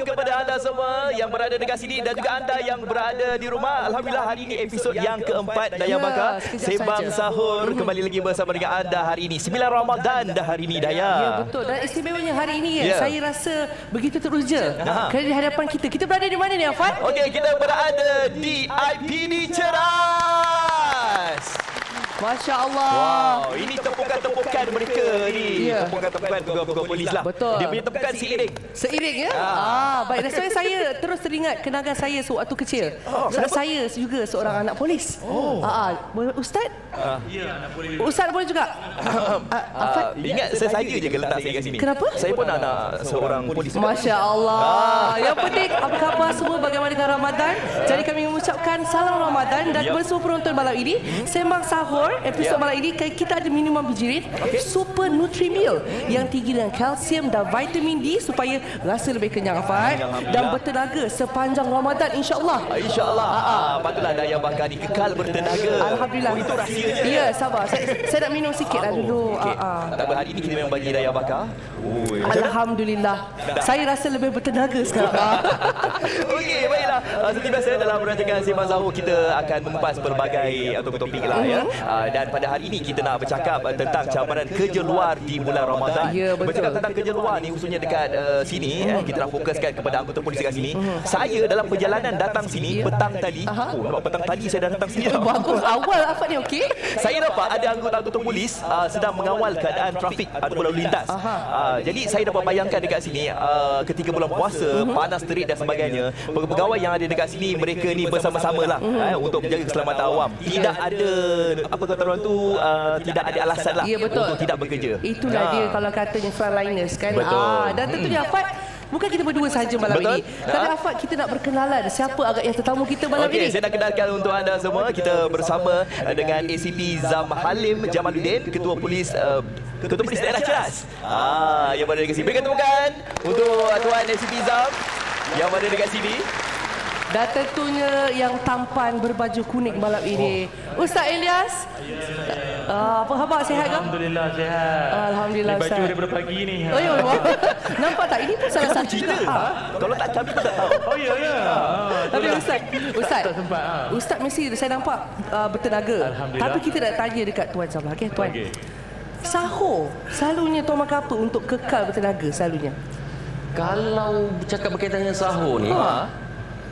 kepada anda semua yang berada dekat sini dan juga anda yang berada di rumah. Alhamdulillah hari ini episod yang keempat Daya Bakar Sembang Sahur kembali lagi bersama dengan anda hari ini 9 Ramadan dah hari ini Daya. Ya betul, dan istimewanya hari ini saya rasa begitu teruja kerana di hadapan kita berada di mana ni Afan? Okey, kita berada di IPD Ceras. Masya Allah. Wow, ini tepukan-tepukan mereka ni. Tepukan-tepukan pegawai polis lah. Betul. Dia punya tepukan seiring. Seiring ya? Baik. Dan saya terus teringat kenangan saya sewaktu kecil. Saya juga seorang anak polis. Ustaz? Ya, anak polis. Ustaz boleh juga? Ingat saya je ke letak saya kat sini. Kenapa? Saya pun anak seorang polis. Masya Allah. Yang penting, apa khabar semua, bagaimana dengan Ramadan? Jadi kami mengucapkan salam Ramadan dan bersama penonton malam ini, Sembang Sahur, episod malam ini kita ada minuman bijirin Super Nutri Meal yang tinggi dengan kalsium dan vitamin D supaya rasa lebih kenyang Afan dan bertenaga sepanjang Ramadan insya-Allah. InsyaAllah. Patutlah Daya Bakar ni kekal bertenaga. Alhamdulillah. Itu rahsianya. Ya, sabar. Saya nak minum sikit lah dulu. Tak apa, hari ini kita memang bagi Daya Bakar. Alhamdulillah. Saya rasa lebih bertenaga sekarang. Okey, baiklah. Seperti biasa dalam rancangan Sembang Sahur kita akan mengupas pelbagai topik lah ya. Dan pada hari ini kita nak bercakap tentang cabaran kerja luar di bulan Ramadan. Ya, betul. Bercakap tentang kerja luar ni khususnya dekat sini kita nak fokuskan kepada anggota polis dekat sini. Saya dalam perjalanan datang sini petang tadi. Nampak petang tadi saya dah datang sini. Bagus. Awal apa ni okey? Saya nampak ada anggota polis sedang mengawal keadaan trafik ataupun lalu lintas. Jadi saya dapat bayangkan dekat sini ketika bulan puasa, panas terik dan sebagainya, pegawai yang ada dekat sini mereka ni bersama-sama lah untuk menjaga keselamatan awam. Tidak ada apa kata orang tu tidak ada alasan lah untuk tidak bekerja. Itulah dia kalau katanya frontliners kan. Betul. Dan tentunya Afat, bukan kita berdua saja malam ini. Tapi Afat, kita nak berkenalan siapa agaknya tetamu kita malam ini. Okey, saya nak kenalkan untuk anda semua. Kita bersama dengan ACP Zam Halim Jamaluddin, Ketua Polis Daerah Ceras. Yang berada dekat sini. Berikan tepukan untuk Tuan ACP Zam yang berada dekat sini. Dan tentunya yang tampan berbaju kuning malam ini, Ustaz Ilyas. Apa khabar, sihat ke? Alhamdulillah sihat. Alhamdulillah baju sihat. daripada pagi ni. Oh ya, nampak tak? Ini pun salah satu Cina. Kalau tak kami pun tak tahu. Oh ya ya. Tapi Ustaz, Tak sempat. Ustaz mesti saya nampak bertenaga. Alhamdulillah. Tapi kita nak tanya dekat Tuan sebelah. Okey, Tuan. Okey. Sahur, selalunya Tuan makan apa untuk kekal bertenaga selalunya? Kalau bercakap berkaitan dengan sahur ni,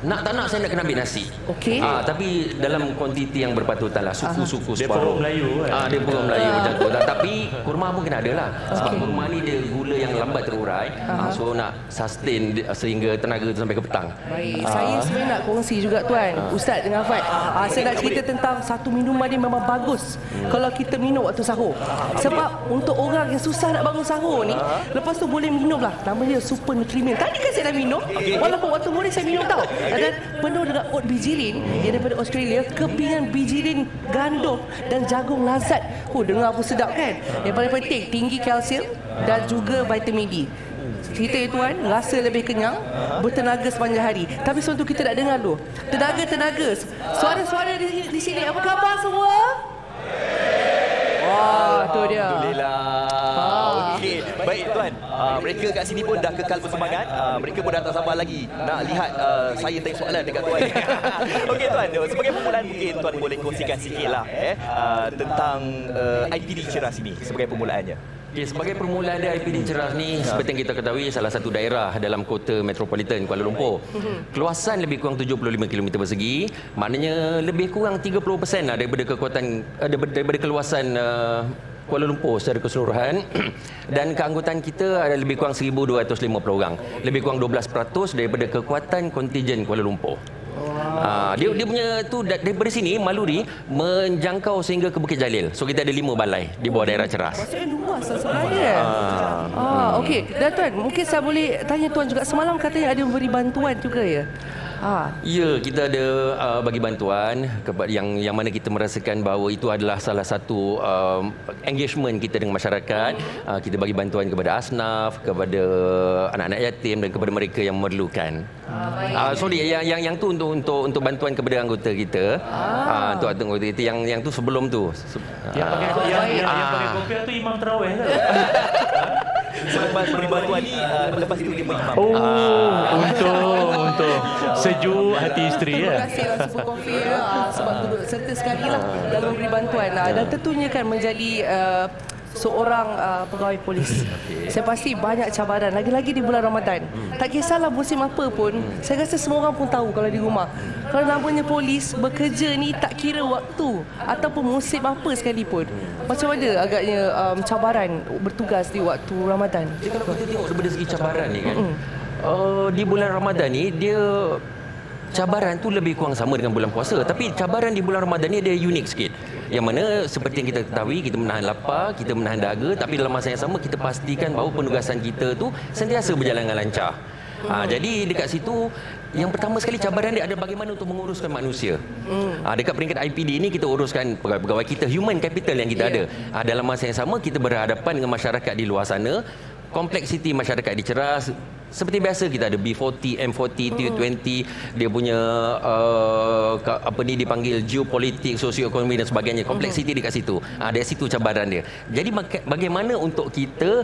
nak tak nak saya nak kena ambil nasi. Okey. Tapi dalam kuantiti yang berpatutan lah, suku-suku Dia separuh. perut Melayu kan? Dia perut Melayu macam tu. Tapi kurma pun kena ada lah. Sebab kurma ni dia gula yang lambat terurai. So nak sustain sehingga tenaga tu sampai ke petang. Baik, saya sebenarnya nak kongsi juga Tuan, Ustaz dengan Afat. Saya nak cerita tentang satu minuman ni memang bagus kalau kita minum waktu sahur. Sebab untuk orang yang susah nak bangun sahur ni, lepas tu boleh minum lah. Namanya Super Nutri Meal. Tadi kan saya dah minum, walaupun waktu murid saya minum tau. Dan penuh dengan oat bijirin yang daripada Australia, kepingan bijirin gandum dan jagung lazat. Dengar pun sedap kan? Yang paling penting, tinggi kalsium dan juga vitamin D. Kita Tuan, rasa lebih kenyang, bertenaga sepanjang hari. Tapi sebelum tu kita nak dengar dulu. Tenaga. Suara-suara di sini. Apa khabar semua? Wah, tu dia. Alhamdulillah. Okey, baik Tuan. Mereka kat sini pun dah kekal bersemangat. Mereka pun dah tak sabar lagi nak lihat saya tanya soalan dekat Tuan. Okey Tuan, sebagai permulaan mungkin Tuan boleh kongsikan sikitlah tentang IPD Ceras ini sebagai permulaannya. Okay, sebagai permulaan dia IPD Ceras ni, seperti yang kita ketahui, salah satu daerah dalam kota metropolitan Kuala Lumpur. Keluasan lebih kurang 75 km persegi, maknanya lebih kurang 30% lah daripada daripada keluasan Kuala Lumpur secara keseluruhan. Dan keanggotaan kita ada lebih kurang 1,250 orang. Lebih kurang 12% daripada kekuatan kontingen Kuala Lumpur. Dia punya tu daripada sini Maluri menjangkau sehingga ke Bukit Jalil. So kita ada 5 balai di bawah daerah Ceras. Maksudnya luas sebenarnya. Okey. Dan Tuan, mungkin saya boleh tanya Tuan juga, semalam katanya ada memberi bantuan juga ya? Ya, kita ada bagi bantuan kepada yang mana kita merasakan bahawa itu adalah salah satu engagement kita dengan masyarakat. Kita bagi bantuan kepada asnaf, kepada anak-anak yatim dan kepada mereka yang memerlukan. Sorry, yang tu untuk bantuan kepada anggota kita. Untuk anggota kita yang tu sebelum tu. Yang pakai kopiah tu Imam Terawih kan? Selepas beri bantuan ni lepas itu dia mengimam. Untuk sejuk hati isteri Terima ya. kasih lah Super Coffee sebab turut serta sekali lah dalam memberi bantuan dan tentunya kan menjadi seorang pegawai polis. Saya pasti banyak cabaran lagi-lagi di bulan Ramadan. Tak kisahlah musim apa pun, saya rasa semua orang pun tahu kalau di rumah. Kalau namanya polis bekerja ni tak kira waktu ataupun musim apa sekalipun. Macam mana agaknya cabaran bertugas di waktu Ramadan? Jadi kalau kita tengok daripada segi cabaran ni kan, di bulan Ramadan ni dia cabaran tu lebih kurang sama dengan bulan puasa, tapi cabaran di bulan Ramadan ni dia unik sikit. Yang mana seperti yang kita ketahui, kita menahan lapar, kita menahan dahaga, tapi dalam masa yang sama kita pastikan bahawa penugasan kita tu sentiasa berjalan dengan lancar. Jadi dekat situ yang pertama sekali cabaran dia ada bagaimana untuk menguruskan manusia. Dekat peringkat IPD ni kita uruskan pegawai kita, human capital yang kita ada. Dalam masa yang sama kita berhadapan dengan masyarakat di luar sana. Kompleksiti masyarakat diceras. Seperti biasa kita ada B40, M40, T20, dia punya apa ni dipanggil geopolitik, sosioekonomi dan sebagainya. Kompleksiti dekat situ. Dari situ cabaran dia. Jadi bagaimana untuk kita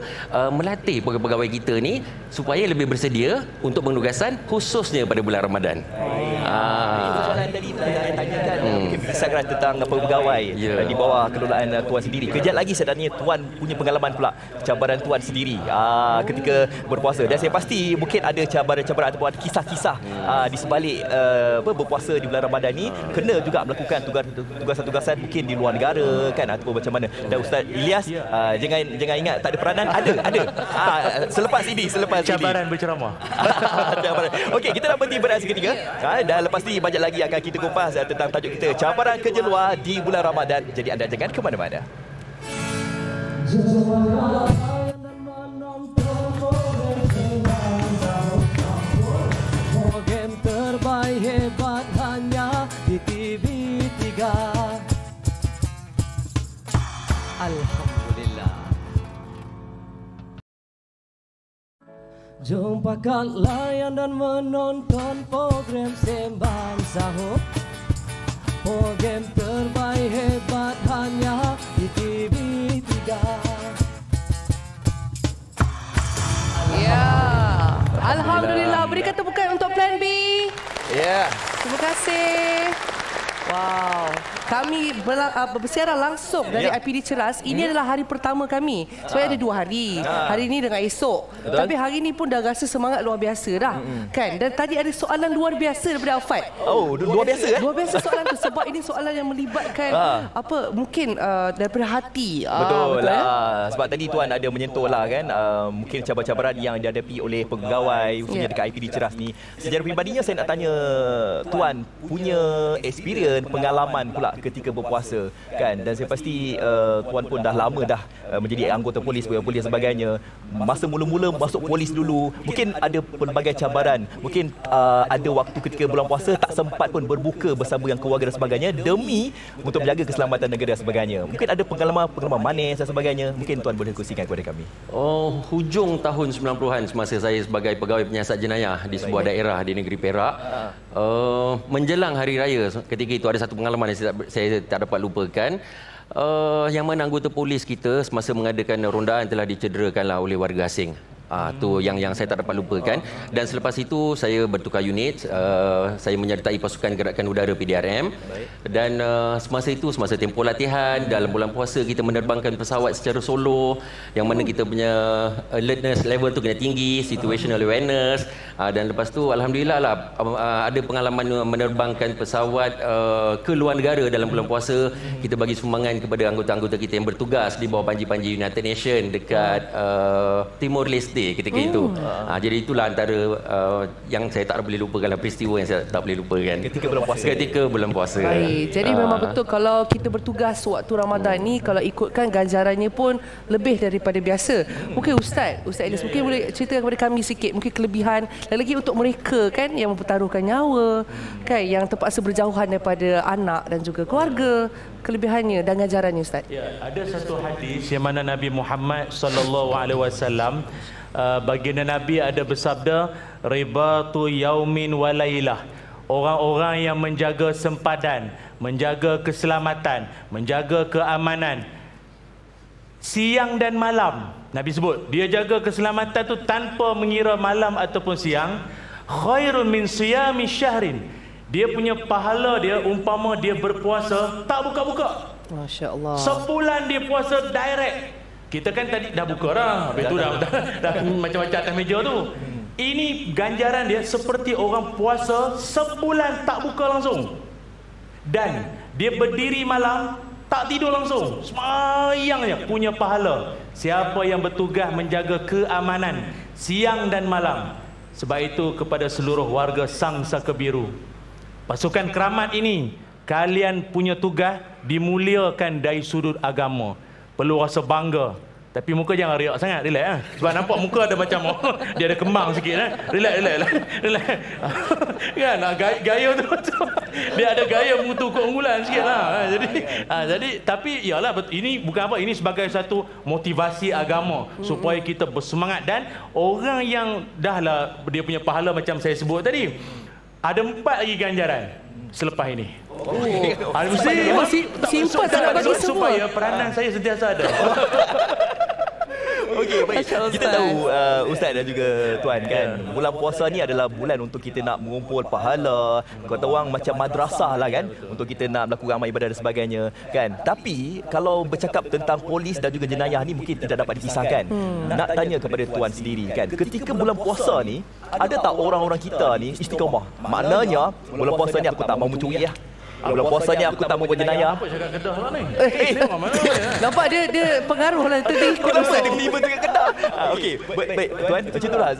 melatih pegawai kita ni supaya lebih bersedia untuk penugasan khususnya pada bulan Ramadan. Soalan tadi saya tanyakan Instagram tentang pegawai di bawah kelolaan tuan sendiri. Kejap lagi saya tanya tuan punya pengalaman pula cabaran tuan sendiri ketika berpuasa, dan saya pasti mungkin ada cabaran-cabaran ataupun ada kisah-kisah di sebalik berpuasa di bulan Ramadan ni, kena juga melakukan tugasan-tugasan mungkin di luar negara kan, ataupun macam mana. Dan Ustaz Ilyas jangan ingat tak ada peranan, ada selepas ini Cabaran berceramah. cabaran. Okey, kita dah berhenti berehat seketika dan lepas ni banyak lagi akan kita kupas tentang tajuk kita cabaran kerja luar di bulan Ramadan. Jadi anda jangan ke mana-mana. Program terbaik hebat hanya di TV3. Alhamdulillah. Jom pakat layan dan menonton program Sembang Sahur. Program terbaik hebat hanya di TV3. Ya. Alhamdulillah. Berikan tepukan untuk Plan B. Ya. Terima kasih. Wow. Kami bersiaran langsung dari IPD Ceras. Ini adalah hari pertama kami. Sebab ada 2 hari. Hari ini dengan esok. Betul. Tapi hari ini pun dah rasa semangat luar biasa dah. Kan? Dan tadi ada soalan luar biasa daripada Alfat. Oh, luar biasa Luar biasa soalan tu sebab ini soalan yang melibatkan mungkin daripada hati. Betul ya? Sebab tadi tuan ada menyentuh lah kan, mungkin cabaran-cabaran yang dihadapi oleh pegawai khususnya dekat IPD Ceras ni. Secara peribadinya saya nak tanya tuan punya experience, pengalaman pula ketika berpuasa kan, dan saya pasti tuan pun dah lama dah menjadi anggota polis dan sebagainya. Masa mula-mula masuk polis dulu mungkin ada pelbagai cabaran, mungkin ada waktu ketika bulan puasa tak sempat pun berbuka bersama yang keluarga dan sebagainya demi untuk menjaga keselamatan negara dan sebagainya. Mungkin ada pengalaman manis dan sebagainya, mungkin tuan boleh kongsikan kepada kami. Hujung tahun 90-an semasa saya sebagai pegawai penyiasat jenayah di sebuah daerah di negeri Perak, menjelang hari raya ketika itu ada satu pengalaman yang saya tak dapat lupakan. Yang mana anggota polis kita semasa mengadakan rondaan telah dicederakanlah oleh warga asing. Tu yang saya tak dapat lupakan. Dan selepas itu saya bertukar unit, saya menyertai pasukan gerakan udara PDRM. Dan semasa tempoh latihan dalam bulan puasa kita menerbangkan pesawat secara solo, yang mana kita punya alertness level tu kena tinggi, situational awareness. Dan lepas tu alhamdulillah lah ada pengalaman menerbangkan pesawat ke luar negara dalam bulan puasa. Kita bagi sumbangan kepada anggota-anggota kita yang bertugas di bawah panji-panji United Nations dekat Timor Leste ketika itu. Jadi itulah antara yang saya tak boleh lupakan, peristiwa yang saya tak boleh lupakan ketika bulan puasa. Baik. Jadi memang betul kalau kita bertugas waktu Ramadan ni, kalau ikutkan ganjarannya pun lebih daripada biasa. Mungkin Ustaz Ilyas mungkin boleh ceritakan kepada kami sikit mungkin kelebihan lagi untuk mereka kan yang mempertaruhkan nyawa kan, yang terpaksa berjauhan daripada anak dan juga keluarga, kelebihannya dan ganjarannya Ustaz. Ya, ada satu hadis yang mana Nabi Muhammad SAW baginda Nabi ada bersabda, ribatu yaumin walailah, orang-orang yang menjaga sempadan, menjaga keselamatan, menjaga keamanan siang dan malam Nabi sebut, dia jaga keselamatan tu tanpa mengira malam ataupun siang. Khairun min siyami syahrin. Dia punya pahala dia umpama dia berpuasa tak buka-buka. Masya Allah. Sebulan dia puasa direct. Kita kan tadi dah buka dah. Habis tu dah macam-macam atas meja tu. Ini ganjaran dia seperti orang puasa sebulan tak buka langsung. Dan dia berdiri malam tak tidur langsung, semayang je punya pahala. Siapa yang bertugas menjaga keamanan siang dan malam. Sebab itu kepada seluruh warga Sang Saka Biru, pasukan keramat ini, kalian punya tugas dimuliakan dari sudut agama. Perlu rasa bangga. Tapi muka jangan riak sangat, relax lah. Sebab nampak muka ada macam dia ada kembang sikit lah. Relax. Kan gaya tu dia ada gaya mutu keunggulan sikit lah. Jadi tapi iyalah, ini bukan apa, ini sebagai satu motivasi agama supaya kita bersemangat. Dan orang yang dah lah dia punya pahala macam saya sebut tadi, ada 4 lagi ganjaran selepas ini. Simple tak nak bagi semua. Supaya peranan saya sentiasa ada. Okey, baik. Kita tahu Ustaz dan juga Tuan kan, bulan puasa ni adalah bulan untuk kita nak mengumpul pahala. Kata orang macam madrasah lah kan, untuk kita nak melakukan amal ibadah dan sebagainya kan. Tapi kalau bercakap tentang polis dan juga jenayah ni mungkin tidak dapat dipisahkan. Nak tanya kepada Tuan sendiri kan, ketika bulan puasa ni ada tak orang-orang kita ni istiqamah? Maknanya bulan puasa ni aku tak mau mencuri lah. Bulan puasa ni aku tak mau berjenayah. Apa cakap Kedah lah ni? Nampak dia pengaruh lah. Kenapa ada kelima tu kat Kedah? Okey, baik Tuan, macam itulah.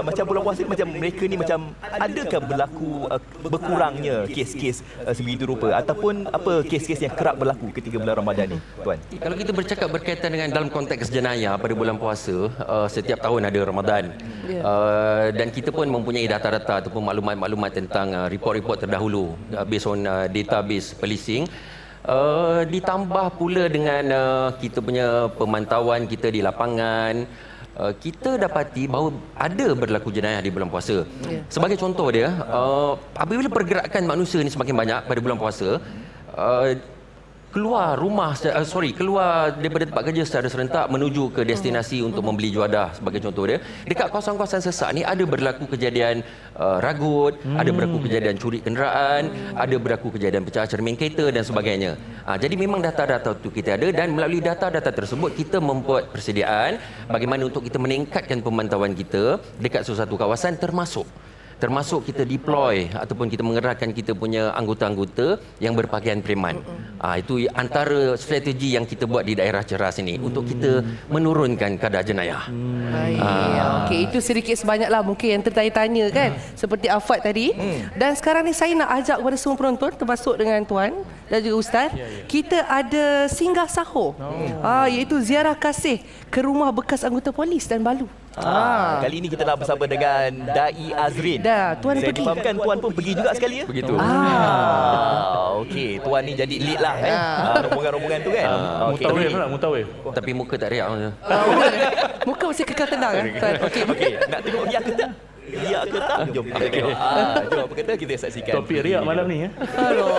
Macam bulan puasa macam mereka ni macam adakah berlaku berkurangnya kes-kes sebegitu rupa, ataupun apa kes-kes yang kerap berlaku ketika bulan Ramadan ni, Tuan? Kalau kita bercakap berkaitan dengan dalam konteks jenayah pada bulan puasa, setiap tahun ada Ramadan. Dan kita pun mempunyai data-data ataupun maklumat-maklumat tentang report-report terdahulu based on database policing. Ditambah pula dengan kita punya pemantauan kita di lapangan, kita dapati bahawa ada berlaku jenayah di bulan puasa. Sebagai contoh dia, apabila pergerakan manusia ini semakin banyak pada bulan puasa, keluar daripada tempat kerja secara serentak menuju ke destinasi untuk membeli juadah. Sebagai contoh dia, dekat kawasan-kawasan sesak ni ada berlaku kejadian ragut, ada berlaku kejadian curi kenderaan, ada berlaku kejadian pecah cermin kereta dan sebagainya. Jadi memang data-data itu kita ada, dan melalui data-data tersebut kita membuat persediaan bagaimana untuk kita meningkatkan pemantauan kita dekat sesuatu kawasan, termasuk kita deploy ataupun kita mengerahkan kita punya anggota-anggota yang berpakaian preman. Itu antara strategi yang kita buat di daerah Ceras ini untuk kita menurunkan kadar jenayah. Okey, itu sedikit sebanyaklah mungkin yang tertanya-tanya kan, seperti Afad tadi. Dan sekarang ni saya nak ajak kepada semua penonton, termasuk dengan Tuan dan juga Ustaz, kita ada singgah sahur, iaitu ziarah kasih ke rumah bekas anggota polis dan balu. Kali ini kita nak bersama dengan Dai Azrin. Tuan saya pergi. difahamkan Tuan pun pergi juga sekali ya? Begitu. Okey, Tuan ni jadi lead lah rombongan-rombongan tu kan. Mutawif. Tapi muka tak riak. Muka mesti kekal tenang kan, Tuan. Okey, nak tengok riak ke tak? Riak ke tak? Jom kita tengok. Jom apa kata kita saksikan. Topik riak malam ni ya. Halo.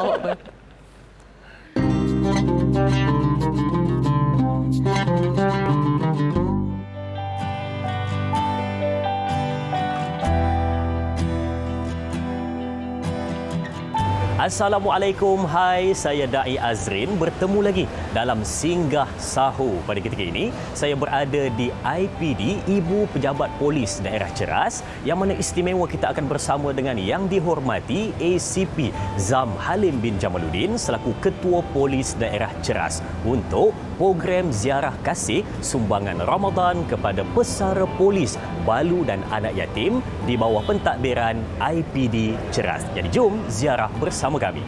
Assalamualaikum, hai, saya Dai Azrin, bertemu lagi dalam Singgah Sahur. Pada ketika ini, saya berada di IPD, Ibu Pejabat Polis Daerah Ceras, yang mana istimewa kita akan bersama dengan yang dihormati ACP Zam Halim bin Jamaluddin selaku Ketua Polis Daerah Ceras untuk program ziarah kasih sumbangan Ramadan kepada pesara polis, balu dan anak yatim di bawah pentadbiran IPD Ceras. Jadi jom ziarah bersama kami.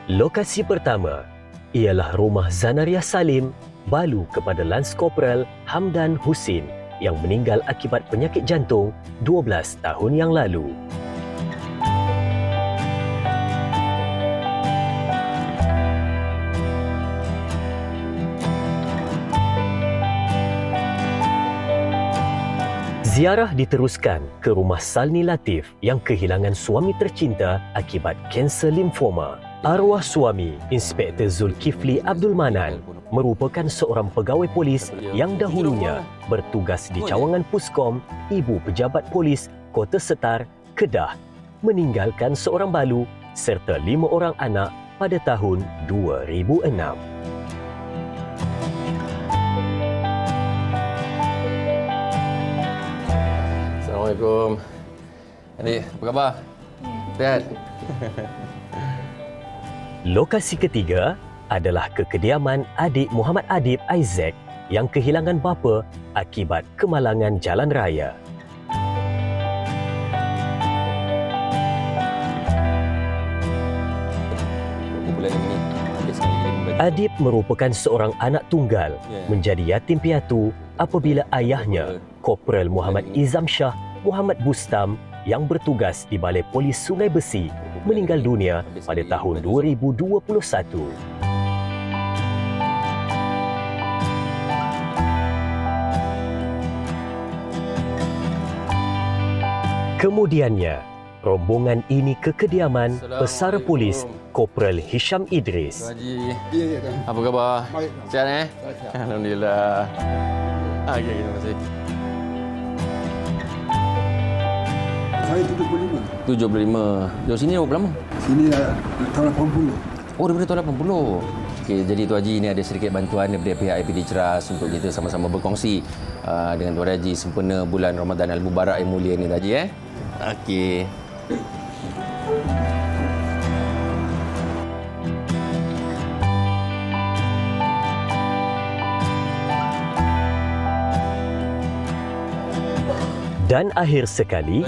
Lokasi pertama ialah rumah Zanariah Salim, balu kepada Lance Corporal Hamdan Husin yang meninggal akibat penyakit jantung 12 tahun yang lalu. Ziarah diteruskan ke rumah Salni Latif yang kehilangan suami tercinta akibat kanser limfoma. Arwah suami, Inspektor Zulkifli Abdul Manan, merupakan seorang pegawai polis yang dahulunya bertugas di cawangan Puskom Ibu Pejabat Polis Kota Setar, Kedah, meninggalkan seorang balu serta 5 orang anak pada tahun 2006. Assalamualaikum. Adik, apa khabar? Sihat? Lokasi ketiga adalah kekediaman adik Muhammad Adib Isaac yang kehilangan bapa akibat kemalangan jalan raya. Adib merupakan seorang anak tunggal, menjadi yatim piatu apabila ayahnya, Korporal Muhammad Izam Shah Muhammad Bustam yang bertugas di Balai Polis Sungai Besi meninggal dunia pada tahun 2021. Kemudiannya, rombongan ini ke kediaman Pesara Polis Korporal Hisham Idris. Haji, apa khabar? Sihat Alhamdulillah. Okey, terima kasih. Saya 75. Jauh sini berapa lama? Sini tahun 80. Oh, daripada tahun 80. Okey, jadi Tuan Haji ini ada sedikit bantuan daripada pihak IPD Ceras untuk kita sama-sama berkongsi dengan Tuan Haji sempena bulan Ramadan Al-Mubarak yang mulia ni, Tuan Haji. Okey. Dan akhir sekali,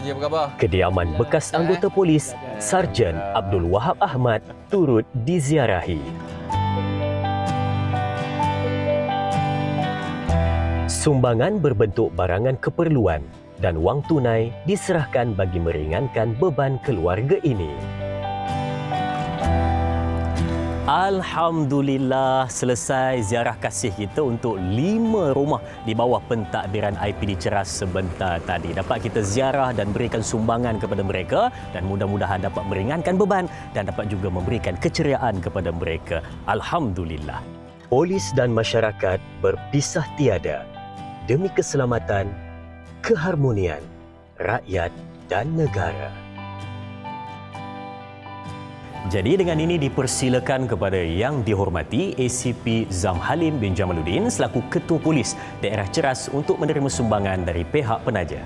kediaman bekas anggota polis Sarjan Abdul Wahab Ahmad turut diziarahi. Sumbangan berbentuk barangan keperluan dan wang tunai diserahkan bagi meringankan beban keluarga ini. Alhamdulillah, selesai ziarah kasih kita untuk 5 rumah di bawah pentadbiran IPD Ceras sebentar tadi. Dapat kita ziarah dan berikan sumbangan kepada mereka dan mudah-mudahan dapat meringankan beban dan dapat juga memberikan keceriaan kepada mereka. Alhamdulillah. Polis dan masyarakat berpisah tiada demi keselamatan, keharmonian rakyat dan negara. Jadi dengan ini dipersilakan kepada yang dihormati ACP Zam Halim bin Jamaluddin selaku Ketua Polis Daerah Ceras untuk menerima sumbangan dari pihak penaja.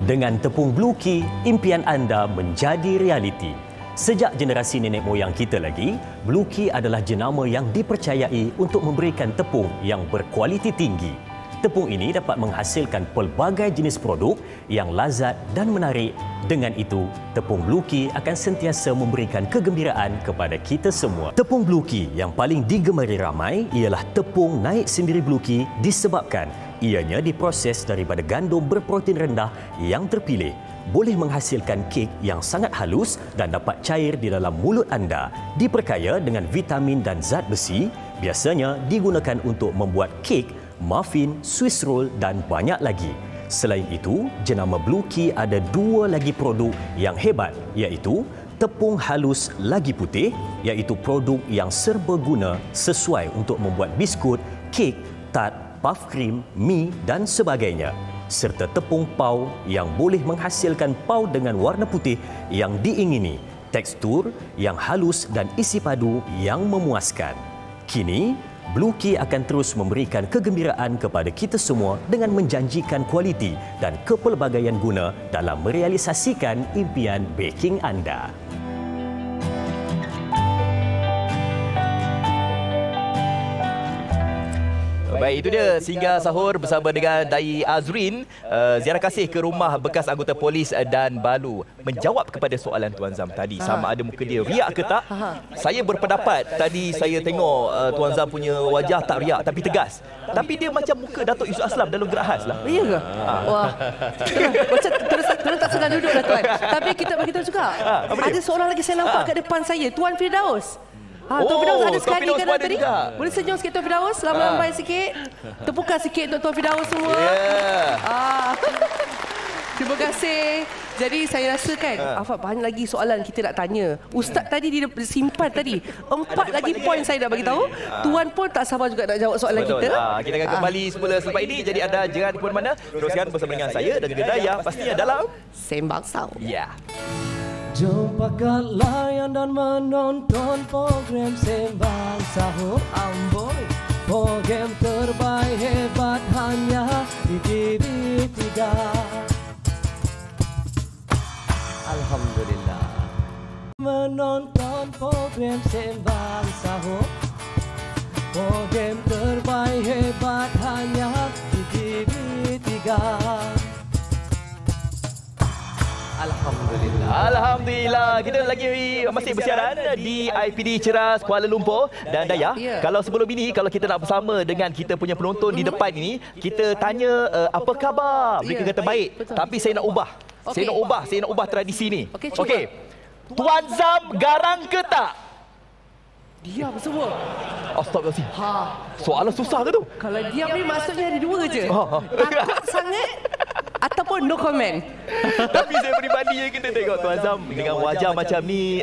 Dengan tepung Blue Key, impian anda menjadi realiti. Sejak generasi nenek moyang kita lagi, Blue Key adalah jenama yang dipercayai untuk memberikan tepung yang berkualiti tinggi. Tepung ini dapat menghasilkan pelbagai jenis produk yang lazat dan menarik. Dengan itu, tepung Blue Key akan sentiasa memberikan kegembiraan kepada kita semua. Tepung Blue Key yang paling digemari ramai ialah tepung naik sendiri Blue Key disebabkan ianya diproses daripada gandum berprotein rendah yang terpilih. Boleh menghasilkan kek yang sangat halus dan dapat cair di dalam mulut anda. Diperkaya dengan vitamin dan zat besi, biasanya digunakan untuk membuat kek, muffin, Swiss roll dan banyak lagi. Selain itu, jenama Blue Key ada 2 lagi produk yang hebat, iaitu tepung halus lagi putih, iaitu produk yang serbaguna sesuai untuk membuat biskut, kek, tart, puff cream, mi dan sebagainya. Serta tepung pau yang boleh menghasilkan pau dengan warna putih yang diingini, tekstur yang halus dan isi padu yang memuaskan. Kini, Blue Key akan terus memberikan kegembiraan kepada kita semua dengan menjanjikan kualiti dan kepelbagaian guna dalam merealisasikan impian baking anda. Baik, itu dia Singgah Sahur bersama dengan Dai Azrin. Ziarah kasih ke rumah bekas anggota polis dan Balu. Menjawab kepada soalan Tuan Zam tadi, sama ada muka dia riak ke tak. Saya berpendapat, tadi saya tengok Tuan Zam punya wajah tak riak tapi tegas. Tapi dia macam muka Datuk Yusuf Aslam dalam Gerak Khas lah. Ya ke? Wah. Macam terus tak sedar duduk dah Tuan. Tapi kita bagi tahu juga. Ada seorang lagi saya nampak kat depan saya, Tuan Firdaus. Tuan Firdaus ada sekali Firdaus kan ada tadi? juga. Boleh senyum sikit Tuan Firdaus? Lambai sikit. Tepukan sikit untuk Tuan Firdaus semua. Terima kasih. Jadi saya rasa kan, Afak banyak lagi soalan kita nak tanya. Ustaz tadi dia simpan tadi 4 lagi poin saya dah bagi tahu. Tuan pun tak sabar juga nak jawab soalan Betul. kita. Kita akan kembali semula selepas ini. Jadi anda jangan ke mana-mana. Teruskan bersama dengan saya dan juga Daya. Pastinya dalam Sembang Sahur. Ya. Jom pakat layan dan menonton program Sembang Sahur Amboi. Program terbaik hebat hanya di TV3. Alhamdulillah. Menonton program Sembang Sahur. Program terbaik hebat hanya di TV3. Alhamdulillah. Kita lagi masih bersiaran di IPD Ceras Kuala Lumpur dan Daya. Kalau sebelum ini, kalau kita nak bersama dengan kita punya penonton di depan ini, kita tanya apa khabar? Mereka kata baik. Tapi saya nak ubah. Saya nak ubah tradisi ni. Okey. Tuan Zam garang ke tak? Diam semua. Astagfirullahalazim. Soalan susah ke tu? Kalau diam ni maksudnya ada dua je. Takut sangat ataupun no comment. Tapi saya peribadi je kita tengok Tuan Zam dengan wajah macam ni.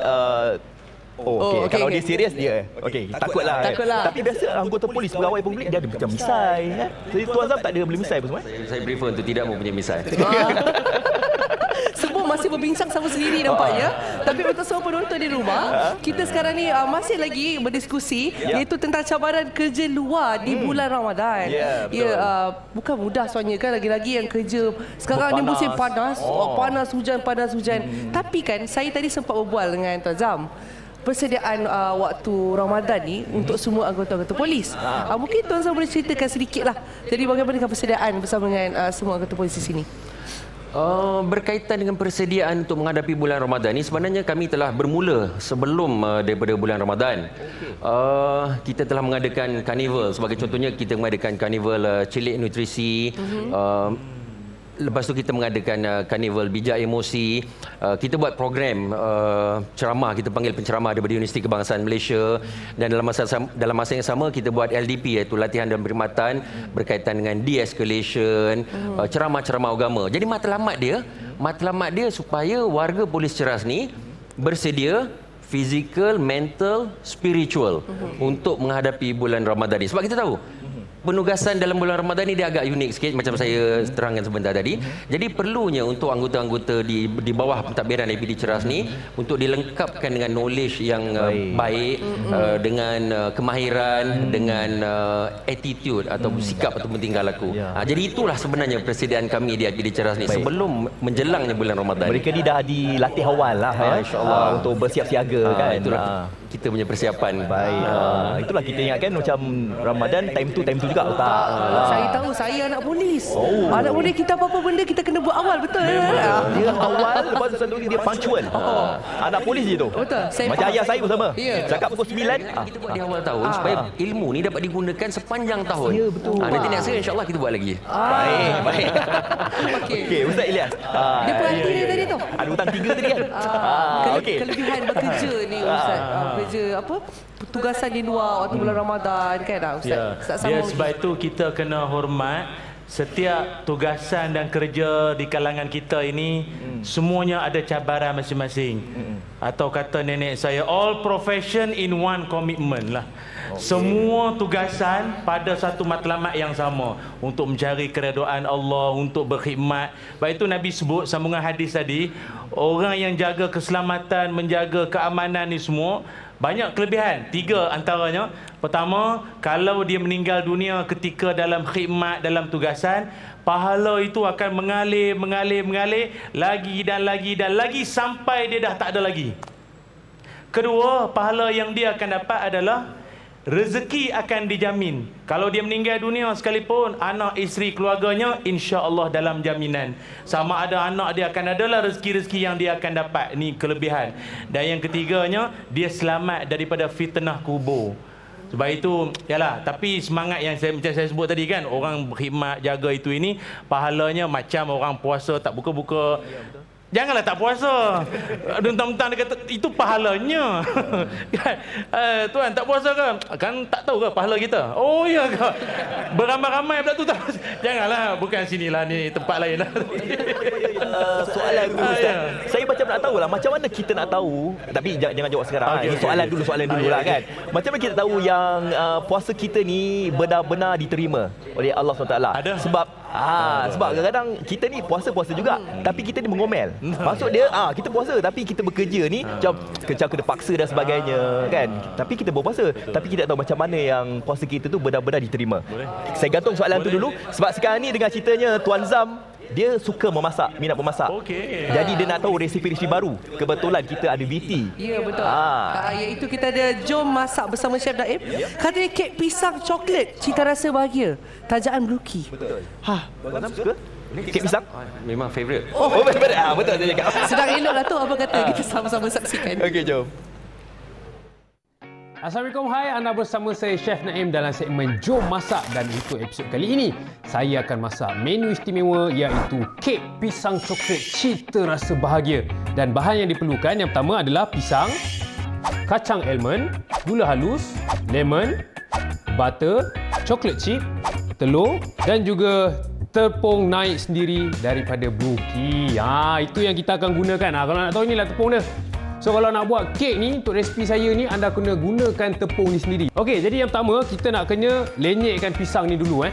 Okey. Kalau dia serius dia. Okey, takutlah. Tapi biasa anggota polis, pegawai publik dia ada macam misai. Jadi Tuan Zam tak ada boleh misai apa semua? Saya prefer untuk tidak mempunyai misai. Semua masih berbincang sama sendiri nampaknya. Tapi untuk semua penonton di rumah, kita sekarang ni masih lagi berdiskusi iaitu tentang cabaran kerja luar di bulan Ramadan. Bukan mudah soalnya kan, lagi-lagi yang kerja sekarang ni musim panas, panas hujan. Tapi kan saya tadi sempat berbual dengan Tuan Zam. Persediaan waktu Ramadan ni untuk semua anggota-anggota polis. Mungkin Tuan Zam boleh ceritakan sedikit lah. Jadi bagaimana dengan persediaan bersama dengan semua anggota polis di sini? Berkaitan dengan persediaan untuk menghadapi bulan Ramadan ini, sebenarnya kami telah bermula sebelum daripada bulan Ramadan. Kita telah mengadakan karnival. Sebagai contohnya, kita mengadakan karnival Celik Nutrisi. Lepas tu kita mengadakan karnival Bijak Emosi. Kita buat program ceramah, kita panggil penceramah daripada Universiti Kebangsaan Malaysia. Dan dalam masa yang sama kita buat LDP, iaitu latihan dan perkhidmatan berkaitan dengan de-escalation, ceramah-ceramah agama. Jadi matlamat dia supaya warga Polis Ceras ni bersedia fizikal, mental, spiritual untuk menghadapi bulan Ramadan ni. Sebab kita tahu penugasan dalam bulan Ramadan ni dia agak unik sikit, macam saya terangkan sebentar tadi. Jadi perlunya untuk anggota-anggota di bawah pentadbiran IPD Ceras ni untuk dilengkapkan dengan knowledge yang baik, dengan kemahiran, dengan attitude atau sikap ataupun tingkah laku. Jadi itulah sebenarnya persediaan kami di IPD Ceras ni sebelum menjelangnya bulan Ramadan. Mereka ni dah dilatih awal lah insya-Allah untuk bersiap siaga kan. Itulah kita punya persiapan. Itulah kita ingatkan macam Ramadan time tu juga tak. Saya tahu, saya anak polis. Anak polis kita apa-apa benda kita kena buat awal, betul? Dia awal, lepas tu satu lagi dia punctual. Anak polis je tu. Betul. Macam ayah saya pun sama. Cakap pukul 9. Kita buat di awal tahun supaya ilmu ni dapat digunakan sepanjang tahun. Ya, betul. Nanti next year insya-Allah kita buat lagi. Baik. Okey, Ustaz Ilyas. Dia perhati dia tadi tu. Ada hutang 3 tadi kan? Okey. Kelebihan bekerja ni Ustaz. Kerja apa? Tugasan di luar waktu bulan Ramadan kan Ustaz. Sebab itu kita kena hormat setiap tugasan dan kerja di kalangan kita ini semuanya ada cabaran masing-masing. Atau kata nenek saya, all profession in one commitment lah. Semua tugasan pada satu matlamat yang sama untuk mencari keredaan Allah, untuk berkhidmat. Sebab itu Nabi sebut sambungan hadis tadi, orang yang jaga keselamatan, menjaga keamanan ni semua banyak kelebihan. 3 antaranya. Pertama, kalau dia meninggal dunia ketika dalam khidmat, dalam tugasan, pahala itu akan mengalir lagi dan lagi sampai dia dah tak ada lagi. Kedua, pahala yang dia akan dapat adalah rezeki akan dijamin. Kalau dia meninggal dunia sekalipun, anak, isteri, keluarganya insya-Allah dalam jaminan. Sama ada anak dia akan adalah rezeki-rezeki yang dia akan dapat. Ini kelebihan. Dan yang ketiganya, dia selamat daripada fitnah kubur. Sebab itu, yalah, tapi semangat yang macam saya sebut tadi kan, orang berkhidmat, jaga itu ini, pahalanya macam orang puasa tak buka-buka. Janganlah tak puasa. Mentang-mentang dia kata itu pahalanya. Kan? Tuan tak puasa ke? Kan tak tahu ke pahala kita? Oh ya ke? Beramai-ramai pula tu tak. Janganlah, bukan sinilah, ni tempat lain lah. Soalan dulu Ustaz. Saya macam nak tahu lah macam mana kita nak tahu, tapi jangan jawab sekarang. Ini soalan dulu lah kan. Macam mana kita tahu yang puasa kita ni benar-benar diterima oleh Allah SWT? Sebab kadang-kadang kita ni puasa juga, tapi kita ni mengomel. Maksud dia kita puasa tapi kita bekerja ni macam kena paksa dan sebagainya kan. Tapi kita berpuasa, tapi kita tak tahu macam mana yang puasa kita tu benar-benar diterima. Saya gantung soalan tu dulu sebab sekarang ni dengan ceritanya Tuan Zam, dia suka memasak, minat memasak. Jadi dia nak tahu resipi-resipi baru. Kebetulan kita ada VT. Ya, betul. Iaitu kita ada Jom Masak bersama Chef Daim. Katanya kek pisang coklat, cita rasa bahagia, tajaan Bluki. Betul. Tuan suka? Kek pisang? Memang favourite. Favourite. Betul saya cakap. Sedang elok lah tu apa kata. Kita sama-sama saksikan. Okey, jom. Assalamualaikum, hai, anda bersama saya Chef Naim dalam segmen Jom Masak, dan untuk episod kali ini saya akan masak menu istimewa iaitu kek pisang coklat cita rasa bahagia. Dan bahan yang diperlukan yang pertama adalah pisang, kacang almond, gula halus, lemon, butter, coklat chip, telur dan juga tepung naik sendiri daripada Bluki. Itu yang kita akan gunakan. Kalau nak tahu, inilah tepung dia. So kalau nak buat kek ni, untuk resipi saya ni, anda kena gunakan tepung ni sendiri. Okey, jadi yang pertama kita nak kena lenyekkan pisang ni dulu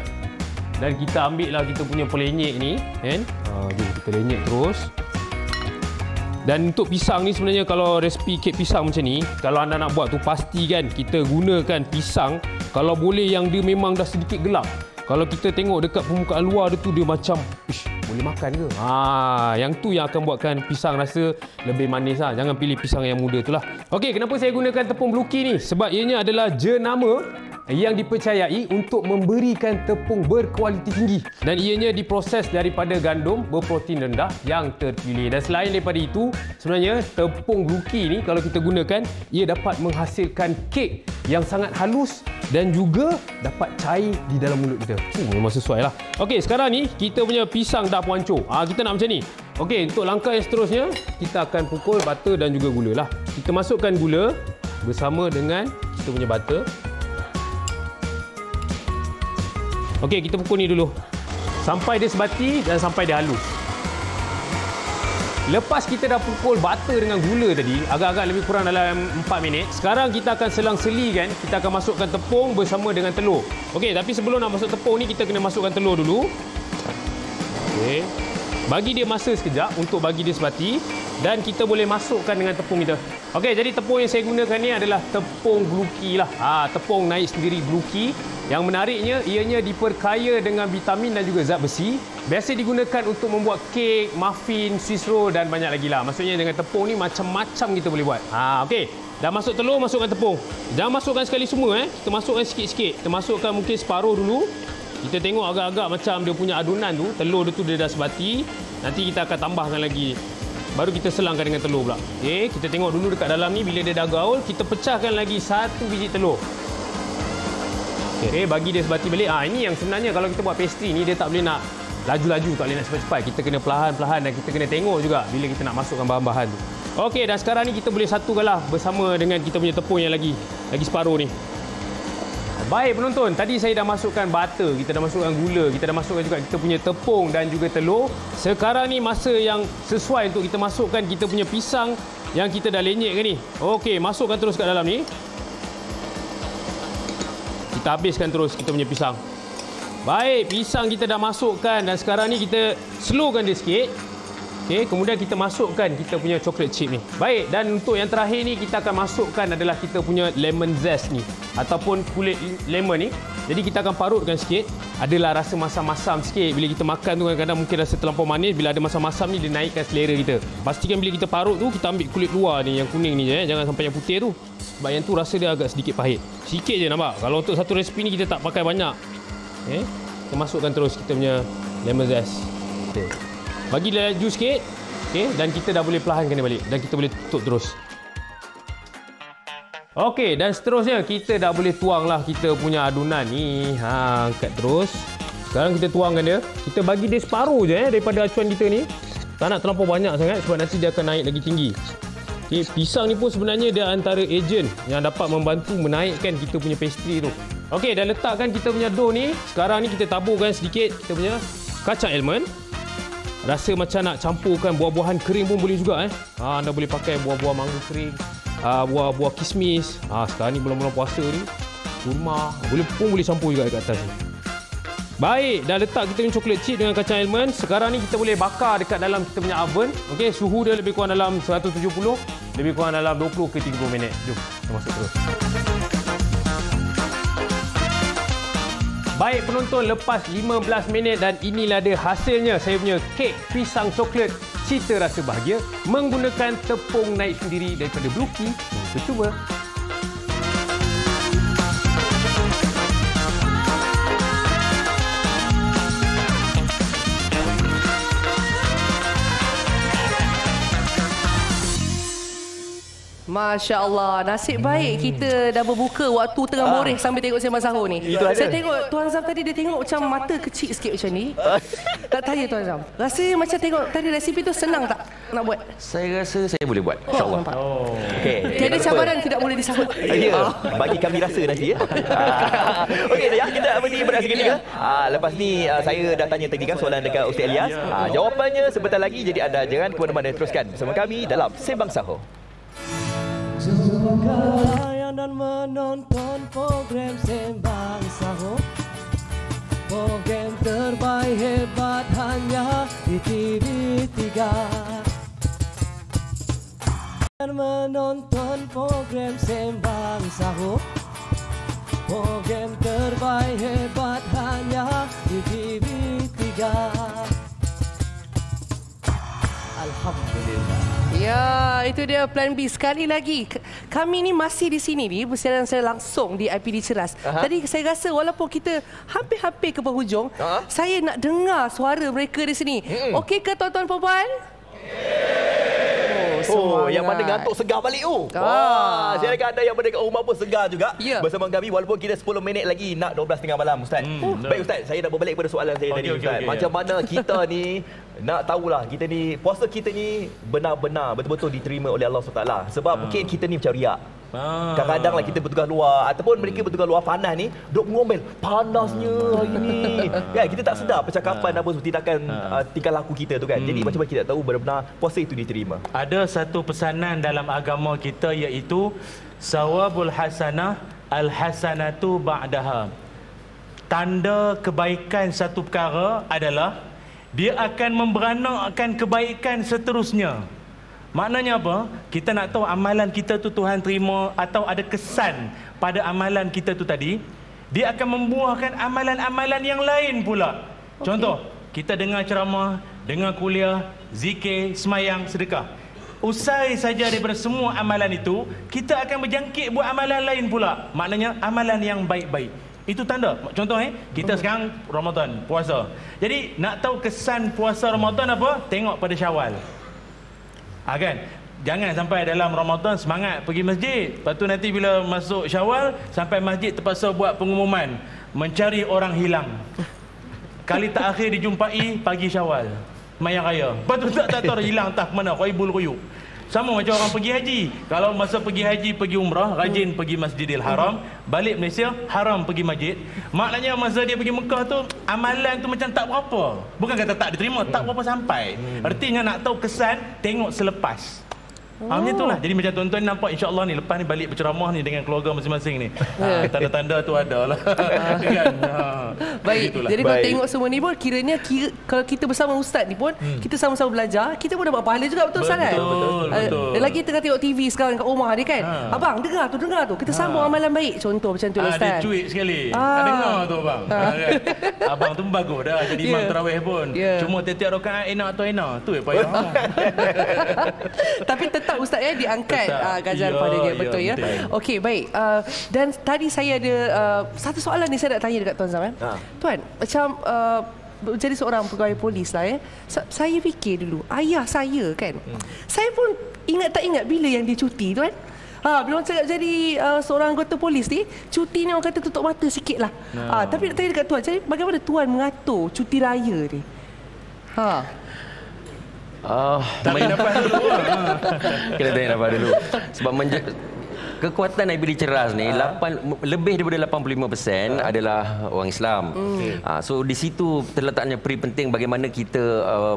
Dan kita ambil lah kita punya pelenyek ni kan. Jom kita lenyek terus. Dan untuk pisang ni sebenarnya, kalau resipi kek pisang macam ni, kalau anda nak buat tu pastikan kita gunakan pisang kalau boleh yang dia memang dah sedikit gelap. Kalau kita tengok dekat permukaan luar dia tu, dia macam boleh makan ke? Yang tu yang akan buatkan pisang rasa lebih manis lah. Jangan pilih pisang yang muda tu lah. Okey, kenapa saya gunakan tepung Bluki ni? Sebab ianya adalah jenama yang dipercayai untuk memberikan tepung berkualiti tinggi. Dan ianya diproses daripada gandum berprotein rendah yang terpilih. Dan selain daripada itu, sebenarnya tepung Bluki ni kalau kita gunakan, ia dapat menghasilkan kek yang sangat halus dan juga dapat cair di dalam mulut kita. Memang sesuai lah. Okey, sekarang ni kita punya pisang dah pun hancur. Kita nak macam ni. Okey, untuk langkah yang seterusnya, kita akan pukul butter dan juga gula lah. Kita masukkan gula bersama dengan kita punya butter. Okey, kita pukul ni dulu. Sampai dia sebati dan sampai dia halus. Lepas kita dah pukul butter dengan gula tadi, agak-agak lebih kurang dalam 4 minit. Sekarang kita akan selang-selikan, kita akan masukkan tepung bersama dengan telur. Okey, tapi sebelum nak masuk tepung ni, kita kena masukkan telur dulu. Okey. Bagi dia masa sekejap untuk bagi dia sebati, dan kita boleh masukkan dengan tepung kita. Okey, jadi tepung yang saya gunakan ni adalah tepung Bluki lah. Tepung naik sendiri Bluki. Yang menariknya, ianya diperkaya dengan vitamin dan juga zat besi. Biasa digunakan untuk membuat kek, muffin, Swiss roll dan banyak lagi lah. Maksudnya dengan tepung ni macam-macam kita boleh buat. Okey. Dah masuk telur, masukkan tepung. Jangan masukkan sekali semua. Kita masukkan sikit-sikit. Kita masukkan mungkin separuh dulu. Kita tengok agak-agak macam dia punya adunan tu. Telur dia tu dia dah sebati. Nanti kita akan tambahkan lagi. Baru kita selangkan dengan telur pula. Okey, kita tengok dulu dekat dalam ni. Bila dia dah gaul, kita pecahkan lagi 1 biji telur. Okey, bagi dia sebati balik. Ini yang sebenarnya kalau kita buat pastry ni, dia tak boleh nak laju-laju, tak boleh nak cepat-cepat. Kita kena perlahan-perlahan dan kita kena tengok juga bila kita nak masukkan bahan-bahan tu. Okey, dan sekarang ni kita boleh satukan lah bersama dengan kita punya tepung yang lagi separuh ni. Baik penonton, tadi saya dah masukkan butter, kita dah masukkan gula, kita dah masukkan juga kita punya tepung dan juga telur. Sekarang ni masa yang sesuai untuk kita masukkan kita punya pisang yang kita dah lenyekkan ni. Okey, masukkan terus kat dalam ni. Kita habiskan terus kita punya pisang. Baik, pisang kita dah masukkan dan sekarang ni kita slowkan dia sikit. Okey, kemudian kita masukkan kita punya coklat chip ni. Baik, dan untuk yang terakhir ni kita akan masukkan adalah kita punya lemon zest ni ataupun kulit lemon ni. Jadi kita akan parutkan sikit. Adalah rasa masam-masam sikit. Bila kita makan tu kadang-kadang mungkin rasa terlampau manis. Bila ada masam-masam ni dia naikkan selera kita. Pastikan bila kita parut tu kita ambil kulit luar ni yang kuning ni je, jangan sampai yang putih tu. Sebab yang tu rasa dia agak sedikit pahit. Sikit je nampak. Kalau untuk satu resipi ni kita tak pakai banyak. Okey. Kita masukkan terus kita punya lemon zest. Okey. Bagi laju sikit. Okey, dan kita dah boleh perlahankan dia balik dan kita boleh tutup terus. Okey, dan seterusnya kita dah boleh tuanglah kita punya adunan ni. Angkat terus. Sekarang kita tuangkan dia. Kita bagi dia separuh je daripada acuan kita ni. Tak nak terlampau banyak sangat sebab nanti dia akan naik lagi tinggi. Okay, pisang ni pun sebenarnya dia antara ejen yang dapat membantu menaikkan kita punya pastry tu. Okey, dah letakkan kita punya dough ni. Sekarang ni kita taburkan sedikit kita punya kacang almond. Rasa macam nak campurkan buah-buahan kering pun boleh juga. Anda boleh pakai buah-buah mangga kering, buah-buah kismis. Sekarang ni bulan-bulan puasa ni, kurma boleh campur juga dekat atas ni. Baik, dah letak kita punya coklat chip dengan kacang almond. Sekarang ni kita boleh bakar dekat dalam kita punya oven. Okey, suhu dia lebih kurang dalam 170, lebih kurang dalam 20 ke 30 minit. Jom, kita masuk terus. Baik penonton, lepas 15 minit dan inilah dia hasilnya. Saya punya kek pisang coklat cita rasa bahagia menggunakan tepung naik sendiri daripada Bluki. Kita cuba. Masya Allah, nasib baik kita dah berbuka waktu tengah moreh sambil tengok Sembang Sahur ni. Saya tengok Tuan Zam tadi dia tengok macam mata kecil sikit macam ni. Tak tanya Tuan Zam, rasanya macam tengok tadi resipi tu senang tak nak buat? Saya rasa saya boleh buat, insyaAllah. Okey. Tiada cabaran tidak boleh disahut. Ya, bagi kami rasa nanti ya. Okey, ya, kita berehat seketika. Lepas ni saya dah tanya teknikal soalan dekat Ustaz Elias. Jawapannya sebentar lagi, jadi anda jangan ke mana-mana, teruskan bersama kami dalam Sembang Sahur. Layan dan menonton program Sembang Sahur, program terbaik hebat hanya di TV3. Dan menonton program Sembang Sahur, program terbaik hebat hanya di TV3. Alhamdulillah. Ya, itu dia plan B. Sekali lagi, kami ni masih di sini ni bersiaran secara langsung di IPD Ceras. Tadi saya rasa walaupun kita hampir-hampir ke penghujung, saya nak dengar suara mereka di sini. Okey ke tuan-tuan perempuan? Oh, yang mana ngantuk segar balik tu. Wah, saya rasa ada yang berada kat rumah pun segar juga bersama kami walaupun kita 10 minit lagi nak 12.30 malam, Ustaz. Baik Ustaz, saya nak berbalik pada soalan saya tadi Ustaz. Macam mana kita ni nak tahulah kita ni puasa kita ni benar-benar betul-betul diterima oleh Allah SWT. Sebab mungkin kita ni macam riak. Kadang-kadang lah kita bertugas luar ataupun mereka bertugas luar panas ni duk ngomel panasnya hari ni. Ya, kita tak sedar percakapan apa tindakan tingkah laku kita tu kan. Jadi macam mana kita tahu benar-benar puasa itu diterima? Ada satu pesanan dalam agama kita iaitu sawabul hasanah al hasanatu ba'daha. Tanda kebaikan satu perkara adalah dia akan memberanakkan kebaikan seterusnya. Maknanya apa? Kita nak tahu amalan kita tu Tuhan terima atau ada kesan pada amalan kita tu tadi, dia akan membuahkan amalan-amalan yang lain pula. Contoh, kita dengar ceramah, dengar kuliah, zikir, semayang, sedekah. Usai saja daripada semua amalan itu, kita akan berjangkit buat amalan lain pula. Maknanya amalan yang baik-baik. Itu tanda. Contoh kita sekarang Ramadan, puasa. Jadi nak tahu kesan puasa Ramadan apa? Tengok pada Syawal. Kan? Jangan sampai dalam Ramadan semangat pergi masjid. Lepas tu nanti bila masuk Syawal, sampai masjid terpaksa buat pengumuman mencari orang hilang. Kali terakhir dijumpai pagi Syawal, Semayang Raya. Lepas tu tak tahu hilang entah ke mana, Qaibul Quyuk. Sama macam orang pergi haji. Kalau masa pergi haji, pergi umrah, rajin pergi Masjidil Haram. Balik Malaysia, haram pergi masjid. Maknanya masa dia pergi Mekah tu, amalan tu macam tak berapa. Bukan kata tak diterima, tak berapa sampai. Artinya nak tahu kesan, tengok selepas. Macam itulah. Jadi macam tuan-tuan nampak insya-Allah ni lepas ni balik berceramah ni dengan keluarga masing-masing ni. Tanda-tanda tu ada lah. Kan? Baik. Begitulah. Jadi kalau tengok semua ni pun kalau kita bersama ustaz ni pun kita sama-sama belajar, kita pun dapat pahala juga, betul Ustaz kan? Betul. Dan lagi tengah tengok TV sekarang kat rumah ni kan. Abang dengar tu. Kita sambung amalan baik. Contoh macam tu lah Ustaz. Ada cuit sekali. Dengar tu abang. Abang tu bagus dah jadi imam tarawih pun. Cuma tiap-tiap rakaat enak atau enak. Tu yang payah. Tapi tetap ustaz ya diangkat gajaran pada dia, betul ya. Okey, baik. Dan tadi saya ada satu soalan ni saya nak tanya dekat Tuan Zam. Tuan, macam jadi seorang pegawai polis lah ya. Saya fikir dulu ayah saya kan. Saya pun tak ingat bila yang dia cuti tuan. Bila orang cakap jadi seorang anggota polis ni, cuti ni orang kata tutup mata sikit lah. Tapi nak tanya dekat Tuan, jadi bagaimana Tuan mengatur cuti raya ni? Main nafas dulu. Kena tarik nafas dulu. Sebab kekuatan IPD Ceras ni lebih daripada 85% adalah orang Islam. So di situ terletaknya penting bagaimana kita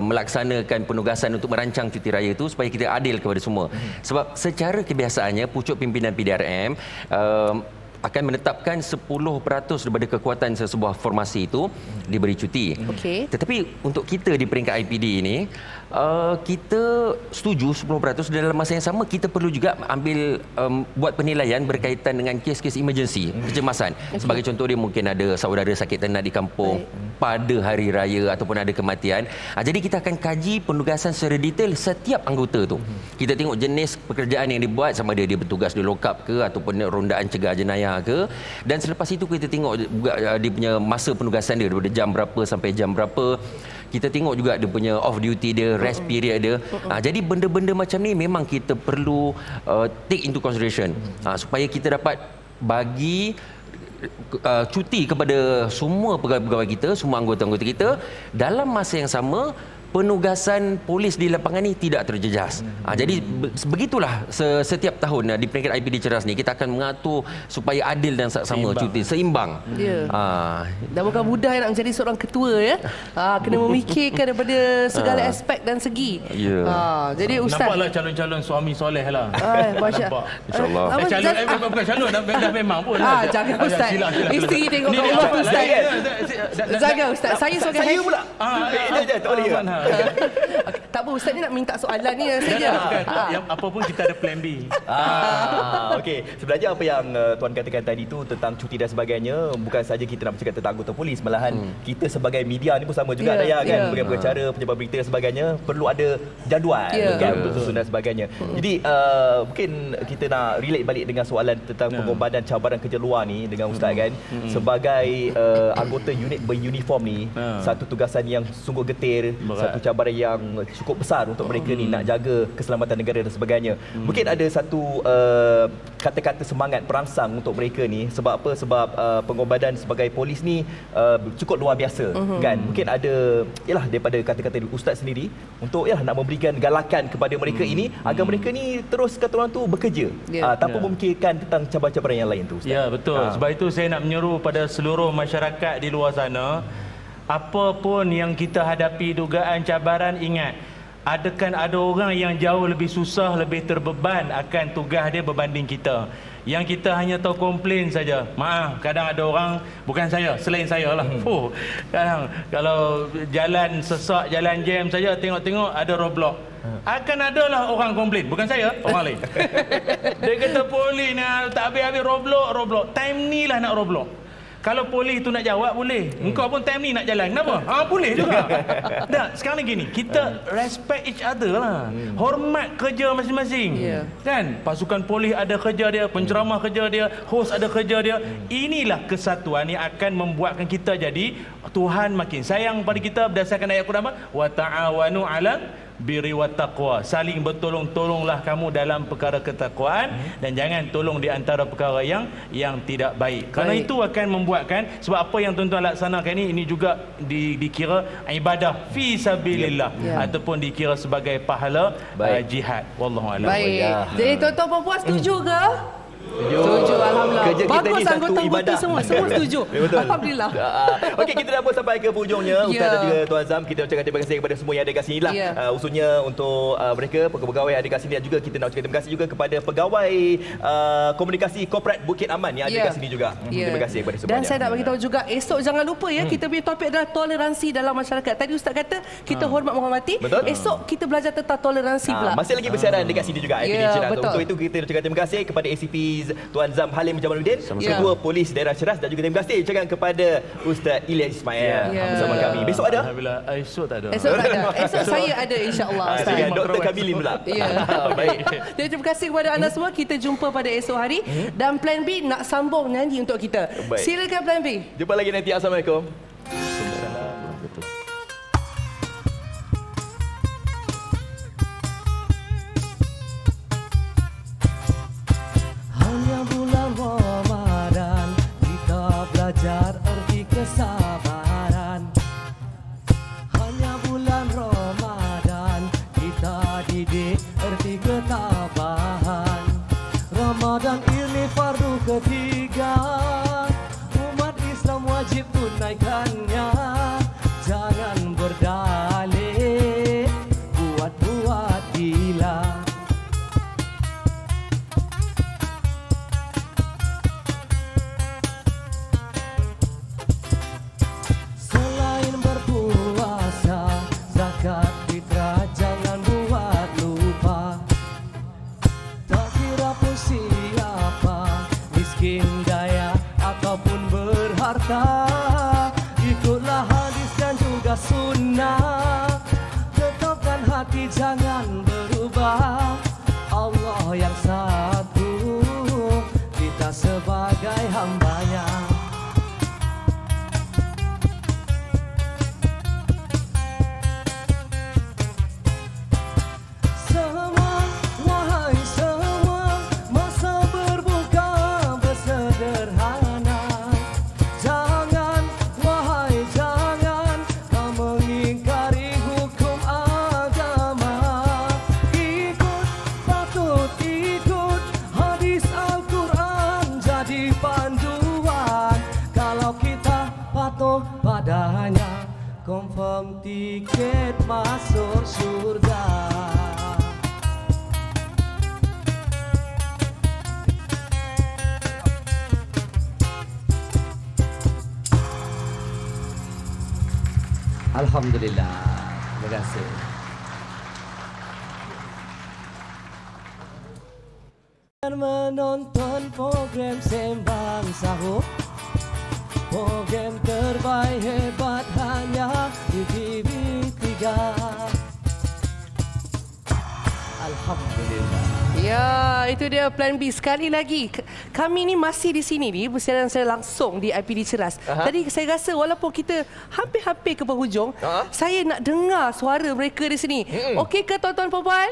melaksanakan penugasan untuk merancang cuti raya itu supaya kita adil kepada semua. Sebab secara kebiasaannya pucuk pimpinan PDRM akan menetapkan 10% daripada kekuatan sesebuah formasi itu diberi cuti. Tetapi untuk kita di peringkat IPD ini, kita setuju 10%. Dalam masa yang sama kita perlu juga ambil buat penilaian berkaitan dengan kes-kes emergency, kecemasan. Sebagai contoh dia mungkin ada saudara sakit ternak di kampung pada hari raya ataupun ada kematian. Jadi kita akan kaji penugasan secara detail setiap anggota tu. Kita tengok jenis pekerjaan yang dibuat, sama ada dia bertugas di lokap ke ataupun rondaan cegah jenayah ke. Dan selepas itu kita tengok juga dia punya masa penugasan dia daripada jam berapa sampai jam berapa. Kita tengok juga dia punya off duty dia, rest period dia. Jadi benda-benda macam ni memang kita perlu take into consideration supaya kita dapat bagi cuti kepada semua pegawai kita, semua anggota-anggota kita. Dalam masa yang sama, penugasan polis di lapangan ni tidak terjejas. Jadi begitulah setiap tahun di peringkat IPD Ceras ni kita akan mengatur supaya adil dan sama cuti, seimbang. Dan bukan mudah nak menjadi seorang ketua ya. Kena memikirkan daripada segala aspek dan segi. Jadi ustaz, nampaklah calon-calon suami soleh lah. Insya-Allah. Bukan calon, dah memang pun. Jangan ustaz. Isteri tengok kat rumah ustaz. Jaga ustaz. Saya sebagai saya pula. Tak boleh. Tak apa, ustaz ni nak minta soalan ni saja. Yang apa pun kita ada plan B. Okey, sebenarnya apa yang tuan katakan tadi tu tentang cuti dan sebagainya, bukan saja kita nak bercakap tentang anggota polis, malahan kita sebagai media ni pun sama juga Daya kan, pengacara, penyebar berita dan sebagainya perlu ada jadual kan untuk susun dan sebagainya. Jadi mungkin kita nak relate balik dengan soalan tentang pengorbanan cabaran kerja luar ni dengan ustaz kan. Sebagai anggota unit beruniform ni, satu tugasan yang sungguh getir, satu cabaran yang cukup besar untuk mereka ni nak jaga keselamatan negara dan sebagainya. Mungkin ada satu kata-kata semangat perangsang untuk mereka ni. Sebab apa? Sebab pengorbanan sebagai polis ni cukup luar biasa kan. Mungkin ada daripada kata-kata ustaz sendiri untuk nak memberikan galakan kepada mereka ini agar mereka ni terus kata orang tu bekerja tanpa memikirkan tentang cabaran-cabaran yang lain tu ustaz. Ya betul. Sebab itu saya nak menyeru pada seluruh masyarakat di luar sana, apa pun yang kita hadapi dugaan cabaran, ingat, ada orang yang jauh lebih susah, lebih terbeban akan tugas dia berbanding kita. Yang kita hanya tahu komplain saja. Maaf, kadang ada orang, bukan saya, selain saya lah. Kadang kalau jalan sesak, jalan jam saja, tengok-tengok ada roadblock. Akan adalah orang komplain, bukan saya, orang lain. Dia kata polis ni tak habis-habis roadblock. Time ni lah nak roadblock. Kalau polis tu nak jawab boleh. Engkau pun time ni nak jalan. Kenapa? Boleh juga. Sekarang ni gini, kita respect each other lah. Hormat kerja masing-masing. Kan? Pasukan polis ada kerja dia, penceramah kerja dia, host ada kerja dia. Inilah kesatuan yang akan membuatkan kita jadi Tuhan makin sayang pada kita berdasarkan ayat Quran. Wa ta'awanu 'ala birri wa taqwa. Saling bertolong-tolonglah kamu dalam perkara ketakwaan dan jangan tolong di antara perkara yang tidak baik. Kerana itu akan membuatkan, sebab apa yang tuan-tuan laksanakan ini juga dikira ibadah fi sabilillah ataupun dikira sebagai pahala jihad. Wallahu a'lam. Baik. Jadi tuan-tuan puan-puan setuju ke? Setuju, alhamdulillah. Kerja kita Bagus ni satu anggota-anggota ibadah. semua setuju. Betul. Alhamdulillah. Okey, kita dah pun sampai ke hujungnya. Ustaz dan juga Tuan Zam, kita ucapkan terima kasih kepada semua yang ada kat sini lah. Khususnya untuk mereka, pegawai yang ada kat sini, dan juga kita nak ucapkan terima kasih juga kepada pegawai komunikasi korporat Bukit Aman yang ada kat sini juga. Terima kasih kepada semuanya. Dan saya nak bagi tahu juga, esok jangan lupa ya, kita punya topik adalah toleransi dalam masyarakat. Tadi Ustaz kata kita hormat menghormati. Betul. Esok kita belajar tentang toleransi pula. Masih lagi bersiaran dekat sini juga. Betul. Untuk itu kita ucapkan terima kasih kepada ACP Tuan Zam Halim Jamaluddin, Ketua Polis Daerah Ceras, dan juga terima kasih ucapkan kepada Ustaz Ilyas Ismail bersama kami. Besok ada? Alhamdulillah, esok tak ada. Esok tak ada. Esok saya ada, insya-Allah. Dengan Dr. Kamilin pula. Baik. Dan terima kasih kepada anda semua. Kita jumpa pada esok hari. Dan Plan B nak sambung nyanyi untuk kita. Silakan Plan B. Jumpa lagi nanti. Assalamualaikum. Hanya bulan Ramadan kita belajar arti kesabaran. Hanya bulan Ramadan kita didik arti ketabahan. Ramadan ini fardu ketiga, umat Islam wajib tunaikannya. Jangan berdalih buat-buat gila. Selain berpuasa, zakat fitrah jangan buat lupa. Tak kira pun siapa, miskin, daya ataupun berharta, ikutlah hadis dan juga sunnah. Tetapkan hati jangan berubah. Allah yang satu, kita sebagai hambanya. Semua, wahai semua, masa berbuka bersederhana. Jangan, wahai jangan, kau mengingkari hukum agama. Ikut, patut ikut hadis Al-Quran jadi panduan. Kalau kita patuh padanya, confirm tiket masuk surga. Alhamdulillah. Terima kasih. Menonton program Sembang Sahur, program terbaik hebat hanya di TV3. Alhamdulillah. Ya, itu dia Plan B. Sekali lagi, kami ni masih di sini ni bersiaran secara langsung di IPD Ceras. Tadi saya rasa walaupun kita hampir-hampir ke penghujung, saya nak dengar suara mereka di sini. Okey ke tuan-tuan perempuan?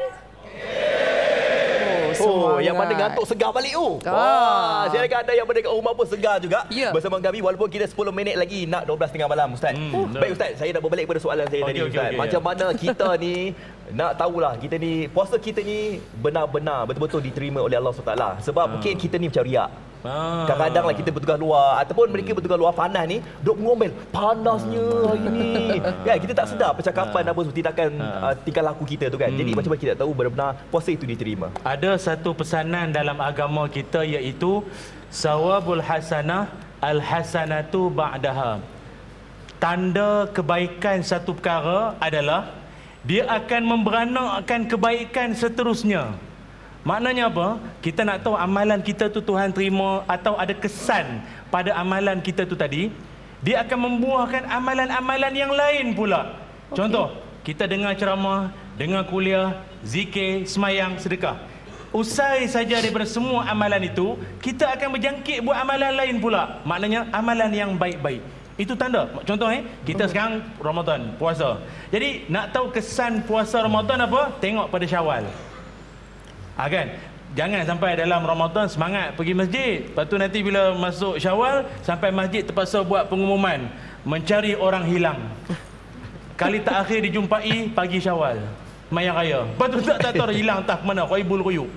Oh, yang mana ngantuk segar balik tu. Wah, saya rasa ada yang berada kat rumah pun segar juga bersama kami walaupun kita 10 minit lagi nak 12.30 malam, Ustaz. Baik Ustaz, saya nak berbalik pada soalan saya tadi, Ustaz. Macam mana kita ni nak tahulah kita ni puasa kita ni benar-benar betul-betul diterima oleh Allah SWT. Sebab mungkin kita ni macam riak. Kadang-kadang lah kita bertugas luar ataupun mereka bertugas luar panas ni duk mengomel panasnya hari ni. Kan kita tak sedar percakapan apa tindakan tingkah laku kita tu kan. Jadi macam mana kita tahu benar-benar puasa itu diterima? Ada satu pesanan dalam agama kita iaitu sawabul hasanah al hasanatu ba'daha. Tanda kebaikan satu perkara adalah dia akan memberanakkan kebaikan seterusnya. Maknanya apa? Kita nak tahu amalan kita tu Tuhan terima atau ada kesan pada amalan kita tu tadi, dia akan membuahkan amalan-amalan yang lain pula. Contoh, kita dengar ceramah, dengar kuliah, zikir, semayang, sedekah. Usai saja daripada semua amalan itu, kita akan berjangkit buat amalan lain pula. Maknanya amalan yang baik-baik. Itu tanda. Contoh kita sekarang Ramadan, puasa. Jadi nak tahu kesan puasa Ramadan apa? Tengok pada Syawal. Kan? Jangan sampai dalam Ramadan semangat pergi masjid. Lepas tu nanti bila masuk Syawal, sampai masjid terpaksa buat pengumuman mencari orang hilang. Kali terakhir dijumpai pagi Syawal, Semayang Raya. Lepas tu tak tahu hilang entah ke mana, Qaibul Quyuk.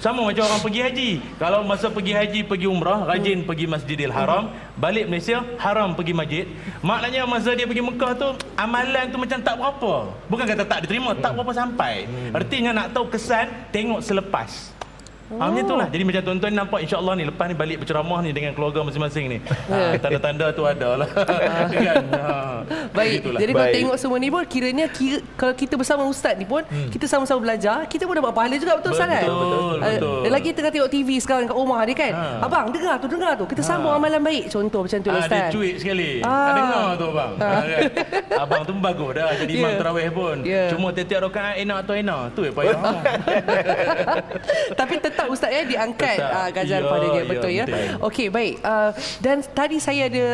Sama macam orang pergi haji. Kalau masa pergi haji, pergi umrah, rajin pergi Masjidil Haram, balik Malaysia, haram pergi masjid. Maknanya masa dia pergi Mekah tu, amalan tu macam tak berapa. Bukan kata tak diterima, tak berapa sampai. Artinya nak tahu kesan, tengok selepas. Macam itulah. Jadi macam tuan-tuan nampak, insya-Allah ni lepas ni balik berceramah ni dengan keluarga masing-masing ni. Tanda-tanda tu ada lah. Kan? Baik. Begitulah. Jadi kalau tengok semua ni pun kiranya kalau kita bersama ustaz ni pun kita sama-sama belajar, kita pun dapat pahala juga, betul Ustaz kan? Betul. Dan lagi tengah tengok TV sekarang kat rumah ni kan. Abang dengar tu. Kita sambung amalan baik. Contoh macam tu lah Ustaz. Ada cuit sekali. Dengar tu abang. Abang tu bagus dah jadi imam tarawih pun. Cuma tiap-tiap rakaat enak atau enak. Tu yang payah. Tapi tetap Ustaz ya diangkat gajaran Ya, pada dia, ya, betul ya. betul. Okey, baik. Dan tadi saya ada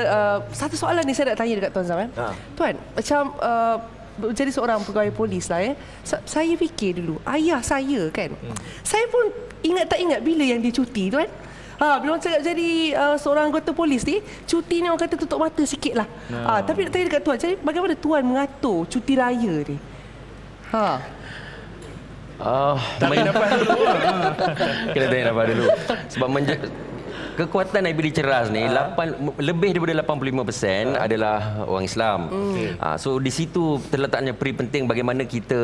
satu soalan ni saya nak tanya dekat Tuan Zaman. Tuan, macam jadi seorang pegawai polis lah ya. Saya fikir dulu ayah saya kan. Saya pun ingat tak ingat bila yang dia cuti tuan. Bila orang cakap jadi seorang anggota polis ni, cuti ni orang kata tutup mata sikit lah. Tapi nak tanya dekat Tuan, jadi bagaimana Tuan mengatur cuti raya ni? Kena tanya nafas dulu. Sebab kekuatan IPD Ceras ni lebih daripada 85% adalah orang Islam. So di situ terletaknya peri penting bagaimana kita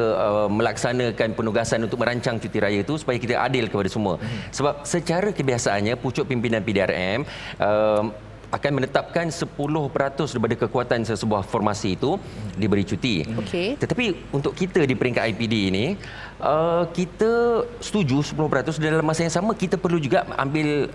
melaksanakan penugasan untuk merancang cuti raya itu supaya kita adil kepada semua. Sebab secara kebiasaannya pucuk pimpinan PDRM akan menetapkan 10% daripada kekuatan sesebuah formasi itu diberi cuti. Tetapi untuk kita di peringkat IPD ini, kita setuju 10%. Dalam masa yang sama kita perlu juga ambil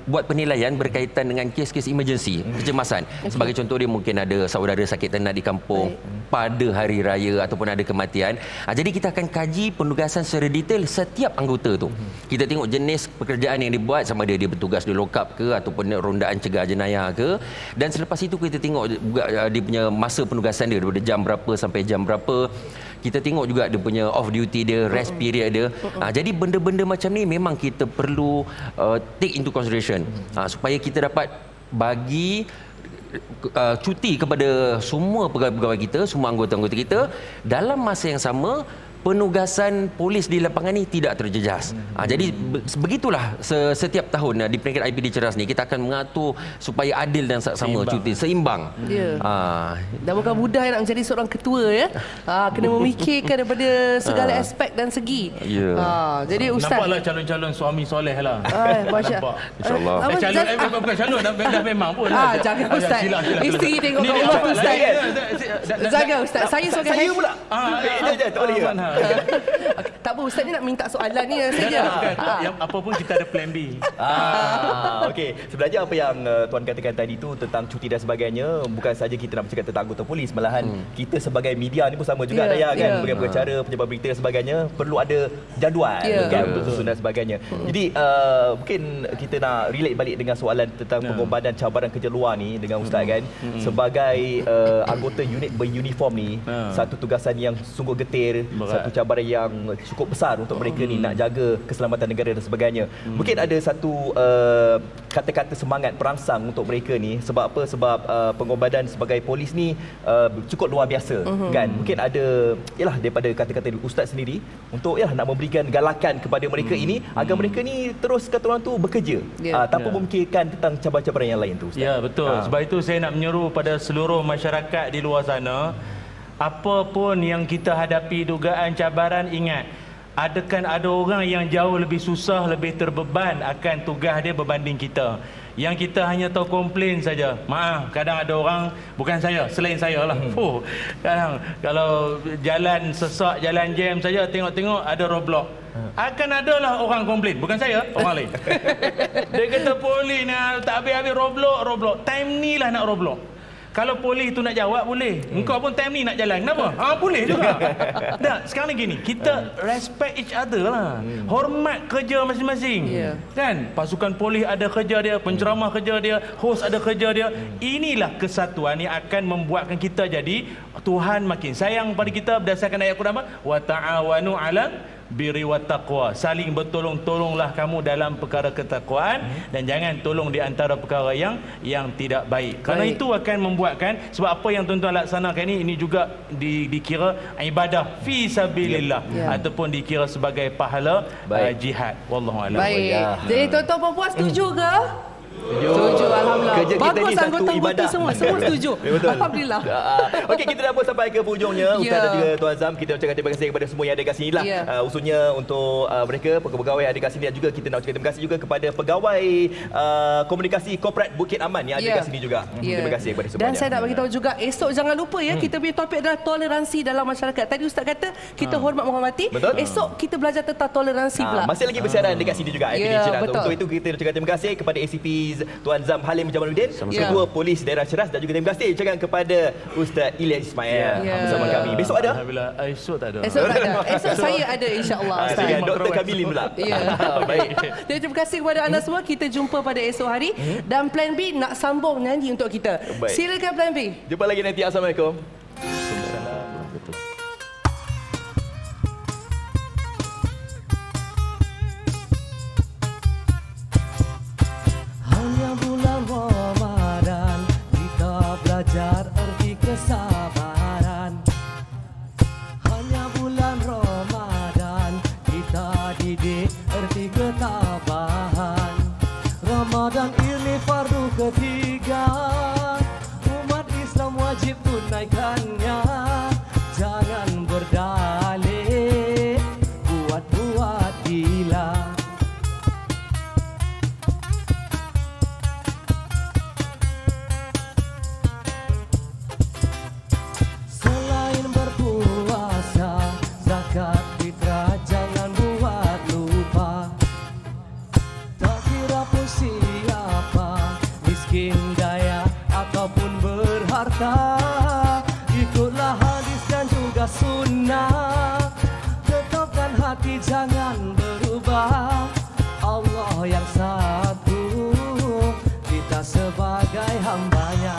buat penilaian berkaitan dengan kes-kes emergency, kecemasan. Sebagai contoh dia mungkin ada saudara sakit ternak di kampung pada hari raya ataupun ada kematian. Jadi kita akan kaji penugasan secara detail setiap anggota tu. Kita tengok jenis pekerjaan yang dibuat, sama ada dia bertugas di lokap ke ataupun rondaan cegah jenayah ke. Dan selepas itu kita tengok juga dia punya masa penugasan dia daripada jam berapa sampai jam berapa. Kita tengok juga dia punya off duty dia, rest period dia. Jadi benda-benda macam ni memang kita perlu take into consideration supaya kita dapat bagi cuti kepada semua pegawai-pegawai kita, semua anggota-anggota kita. Dalam masa yang sama, penugasan polis di lapangan ni tidak terjejas. Jadi begitulah setiap tahun di peringkat IPD Ceras ni kita akan mengatur supaya adil dan sama cuti, seimbang. Dan bukan mudah nak menjadi seorang ketua ya. Kena memikirkan daripada segala aspek dan segi. Jadi Ustaz, nampaklah calon-calon suami soleh lah. Masya InsyaAllah. Bukan calon, dah memang pun. Jangan Ustaz. Isteri tengok kat rumah tu Ustaz. Jaga Ustaz. Saya sebagai Saya pula. Tak boleh. Tak apa, Ustaz ni nak minta soalan ni saja. Yang apa pun kita ada plan B. Okey, sebenarnya apa yang Tuan katakan tadi tu tentang cuti dan sebagainya, bukan saja kita nak bercakap tentang anggota polis, malahan kita sebagai media ni pun sama juga Dayah kan, sebagai pengacara, pejabat berita dan sebagainya, perlu ada jadual kan untuk susun dan sebagainya. Jadi mungkin kita nak relate balik dengan soalan tentang pengorbanan cabaran kerja luar ni dengan Ustaz kan. Sebagai anggota unit beruniform ni, satu tugasan yang sungguh getir, satu cabaran yang cukup besar untuk mereka ni nak jaga keselamatan negara dan sebagainya. Mungkin ada satu kata-kata semangat perangsang untuk mereka ni. Sebab apa? Sebab pengorbanan sebagai polis ni cukup luar biasa kan. Mungkin ada daripada kata-kata Ustaz sendiri untuk nak memberikan galakan kepada mereka ini agar mereka ni terus kata orang tu bekerja tanpa memikirkan tentang cabaran-cabaran yang lain tu Ustaz. Ya, betul. Sebab itu saya nak menyeru pada seluruh masyarakat di luar sana, apa pun yang kita hadapi dugaan cabaran, ingat, ada orang yang jauh lebih susah, lebih terbeban akan tugas dia berbanding kita. Yang kita hanya tahu komplain saja. Maaf, kadang ada orang, bukan saya, selain saya lah. Kadang kalau jalan sesak, jalan jam saja, tengok-tengok ada roadblock. Akan adalah orang komplain, bukan saya, orang lain. Dia kata polis ni tak habis-habis roadblock. Time ni lah nak roadblock. Kalau polis tu nak jawab boleh. Engkau pun time ni nak jalan. Kenapa? Boleh juga. Tak, sekarang ni gini, kita respect each other lah. Hormat kerja masing-masing. Kan? Pasukan polis ada kerja dia, penceramah kerja dia, host ada kerja dia. Inilah kesatuan yang akan membuatkan kita jadi Tuhan makin sayang pada kita berdasarkan ayat Quran, wa ta'awanu 'alal birri wat taqwa. Saling bertolong-tolonglah kamu dalam perkara ketakwaan dan jangan tolong di antara perkara yang tidak baik. Kerana itu akan membuatkan, sebab apa yang tuan-tuan laksanakan ini juga dikira ibadah fi sabilillah ataupun dikira sebagai pahala jihad. Wallahu a'lam. Baik. Jadi tuan-tuan puan-puan setuju ke? Setuju, alhamdulillah. Kerja kita bagus ni satu anggota-anggota ibadah. semua setuju. Betul. Alhamdulillah. Okey, kita dah pun sampai ke hujungnya. Ustaz dan juga Tuan Zam, kita ucapkan terima kasih kepada semua yang ada kat sini lah. Khususnya untuk mereka pegawai yang ada kat sini, dan juga kita nak ucapkan terima kasih juga kepada pegawai komunikasi korporat Bukit Aman yang ada kat sini juga. Terima kasih kepada semuanya. Dan saya nak bagi tahu juga, esok jangan lupa kita punya topik adalah toleransi dalam masyarakat. Tadi Ustaz kata kita hormat menghormati. Betul. Esok kita belajar tentang toleransi pula. Masih lagi bersiaran dekat sini juga. Untuk itu kita ucapkan terima kasih kepada ACP Tuan Zam Halim Jamaluddin, Ketua Polis Daerah Ceras, dan juga terima kasih ucapkan kepada Ustaz Ilyas Ismail bersama kami. Besok ada? Alhamdulillah, esok tak ada. Esok tak ada. Esok saya ada, insya-Allah. Dengan Dr. Kamilin pula. Baik. Dan terima kasih kepada anda semua. Kita jumpa pada esok hari. Dan Plan B nak sambung nyanyi untuk kita. Silakan Plan B. Jumpa lagi nanti. Assalamualaikum. Belajar erti kesabaran. Hanya bulan Ramadan kita didik erti ketabahan. Ramadan ini fardu ketiga, umat Islam wajib tunaikannya. Jangan berdalih buat gila. Ikutlah hadis dan juga sunnah. Tetapkan hati jangan berubah. Allah yang satu, kita sebagai hambanya.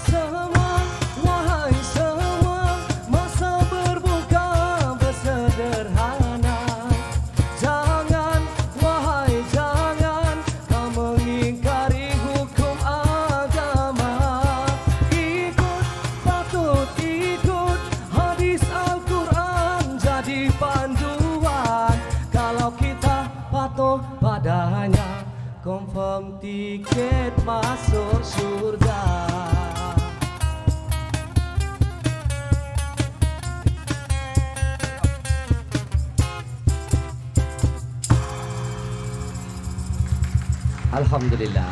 Semua, wahai semua, masa berbuka bersederhana. Padanya confirm tiket masuk surga. Alhamdulillah.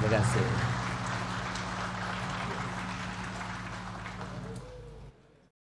Terima kasih.